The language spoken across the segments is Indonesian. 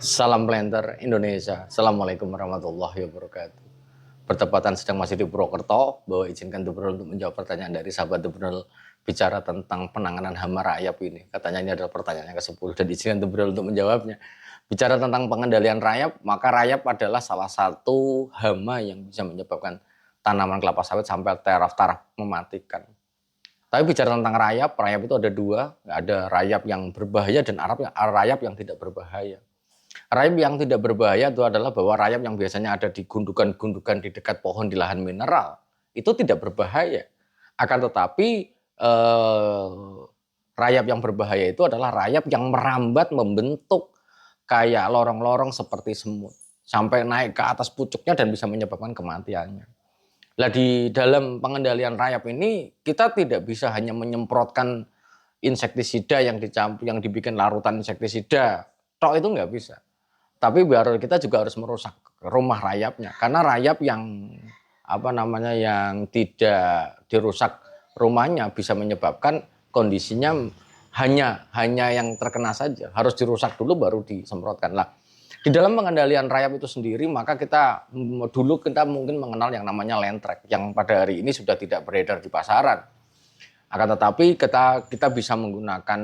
Salam Planter Indonesia. Assalamualaikum warahmatullahi wabarakatuh. Bertepatan sedang masih di Purwokerto, bahwa izinkan Dubernur untuk menjawab pertanyaan dari sahabat Dubernur bicara tentang penanganan hama rayap ini. Katanya ini adalah pertanyaan yang ke-10 dan izinkan Dubernur untuk menjawabnya. Bicara tentang pengendalian rayap, maka rayap adalah salah satu hama yang bisa menyebabkan tanaman kelapa sawit sampai taraf-taraf mematikan. Tapi bicara tentang rayap, rayap itu ada dua, ada rayap yang berbahaya dan rayap yang tidak berbahaya. Rayap yang tidak berbahaya itu adalah bahwa rayap yang biasanya ada di gundukan-gundukan di dekat pohon di lahan mineral, itu tidak berbahaya. Akan tetapi rayap yang berbahaya itu adalah rayap yang merambat membentuk kayak lorong-lorong seperti semut sampai naik ke atas pucuknya dan bisa menyebabkan kematiannya. Nah, di dalam pengendalian rayap ini kita tidak bisa hanya menyemprotkan insektisida yang dibikin larutan insektisida, tok itu nggak bisa. Tapi kita juga harus merusak rumah rayapnya, karena rayap yang yang tidak dirusak rumahnya bisa menyebabkan kondisinya hanya yang terkena saja, harus dirusak dulu baru disemprotkan. Lah, di dalam pengendalian rayap itu sendiri, maka dulu kita mungkin mengenal yang namanya Lentrek, yang pada hari ini sudah tidak beredar di pasaran. Akan tetapi kita bisa menggunakan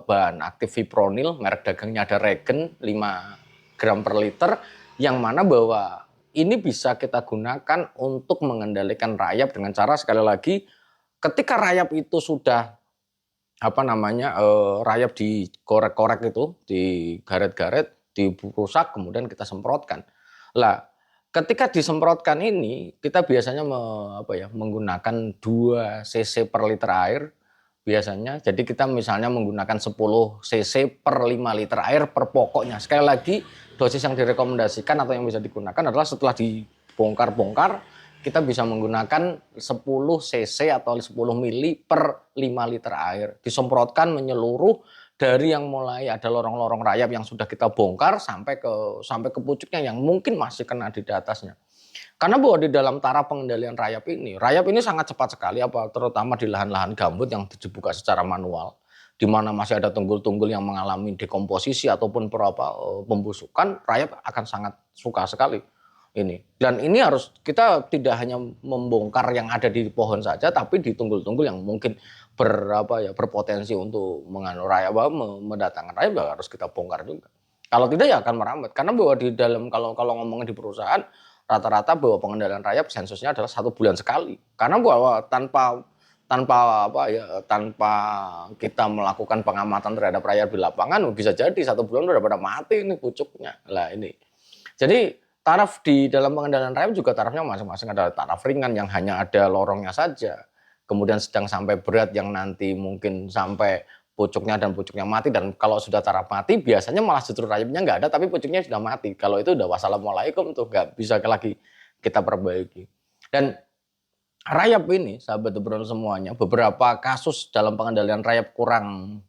bahan aktif fipronil, merek dagangnya ada Regen 5 gram per liter, yang mana bahwa ini bisa kita gunakan untuk mengendalikan rayap dengan cara, sekali lagi, ketika rayap itu sudah rayap dikorek-korek itu, digaret-garet, dirusak, kemudian kita semprotkan. Lah, ketika disemprotkan ini, kita biasanya menggunakan 2 cc per liter air biasanya. Jadi kita misalnya menggunakan 10 cc per 5 liter air per pokoknya. Sekali lagi, dosis yang direkomendasikan atau yang bisa digunakan adalah setelah dibongkar-bongkar, kita bisa menggunakan 10 cc atau 10 mili per 5 liter air. Disemprotkan menyeluruh dari yang mulai ada lorong-lorong rayap yang sudah kita bongkar sampai ke pucuknya yang mungkin masih kena di atasnya. Karena bahwa di dalam taraf pengendalian rayap ini sangat cepat sekali, terutama di lahan-lahan gambut yang dibuka secara manual, di mana masih ada tunggul-tunggul yang mengalami dekomposisi ataupun pembusukan, rayap akan sangat suka sekali ini. Dan ini harus kita tidak hanya membongkar yang ada di pohon saja, tapi di tunggul-tunggul yang mungkin berpotensi untuk mendatangkan rayap, harus kita bongkar juga. Kalau tidak ya akan merambat. Karena bahwa di dalam kalau ngomongin di perusahaan, rata-rata bahwa pengendalian rayap sensusnya adalah 1 bulan sekali. Karena bahwa tanpa kita melakukan pengamatan terhadap rayap di lapangan, bisa jadi 1 bulan udah pada mati ini pucuknya. Lah ini. Jadi taraf di dalam pengendalian rayap juga tarafnya masing-masing, ada taraf ringan yang hanya ada lorongnya saja. Kemudian sedang sampai berat yang nanti mungkin sampai pucuknya mati, dan kalau sudah taraf mati biasanya malah justru rayapnya nggak ada tapi pucuknya sudah mati. Kalau itu udah wassalamualaikum tuh, nggak bisa lagi kita perbaiki. Dan rayap ini, sahabat Dubernur semuanya, beberapa kasus dalam pengendalian rayap kurang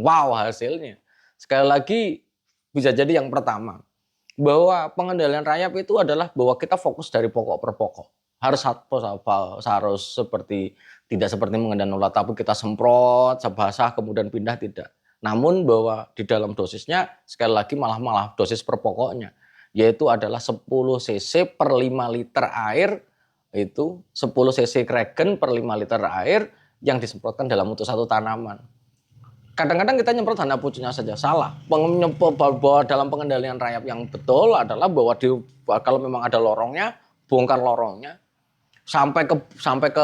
wow hasilnya. Sekali lagi, bisa jadi yang pertama, bahwa pengendalian rayap itu adalah bahwa kita fokus dari pokok per pokok. Harus tidak seperti mengendalikan ulat, tapi kita semprot sebasah kemudian pindah, tidak. Namun bahwa di dalam dosisnya sekali lagi malah dosis per pokoknya, yaitu adalah 10 cc per 5 liter air, itu 10 cc Regen per 5 liter air yang disemprotkan dalam satu tanaman. Kadang-kadang kita nyemprot hanya pucuknya saja, salah. Bahwa dalam pengendalian rayap yang betul adalah bahwa kalau memang ada lorongnya, bongkar lorongnya sampai ke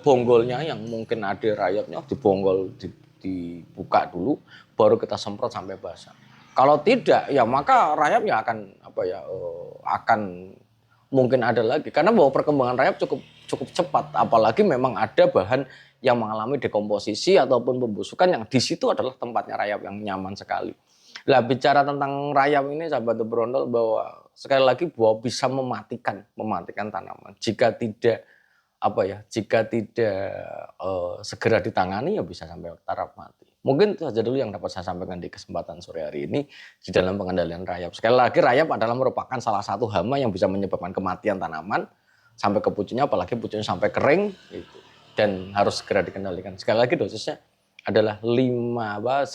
bonggolnya yang mungkin ada rayapnya, dibonggol, dibuka dulu, baru kita semprot sampai basah. Kalau tidak, ya maka rayapnya akan mungkin ada lagi, karena bahwa perkembangan rayap cukup cepat, apalagi memang ada bahan yang mengalami dekomposisi ataupun pembusukan yang di situ adalah tempatnya rayap yang nyaman sekali. Lah, bicara tentang rayap ini, sahabat Brondol, bahwa sekali lagi bahwa bisa mematikan tanaman jika tidak segera ditangani, ya bisa sampai taraf mati. Mungkin itu saja dulu yang dapat saya sampaikan di kesempatan sore hari ini di dalam pengendalian rayap. Sekali lagi, rayap adalah merupakan salah satu hama yang bisa menyebabkan kematian tanaman sampai ke pucuknya, apalagi pucuknya sampai kering gitu, dan harus segera dikendalikan. Sekali lagi, dosisnya adalah 10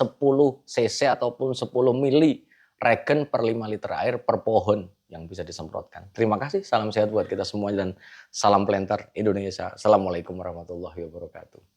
cc ataupun 10 mili regen per 5 liter air per pohon yang bisa disemprotkan. Terima kasih, salam sehat buat kita semua dan salam planter Indonesia. Assalamualaikum warahmatullahi wabarakatuh.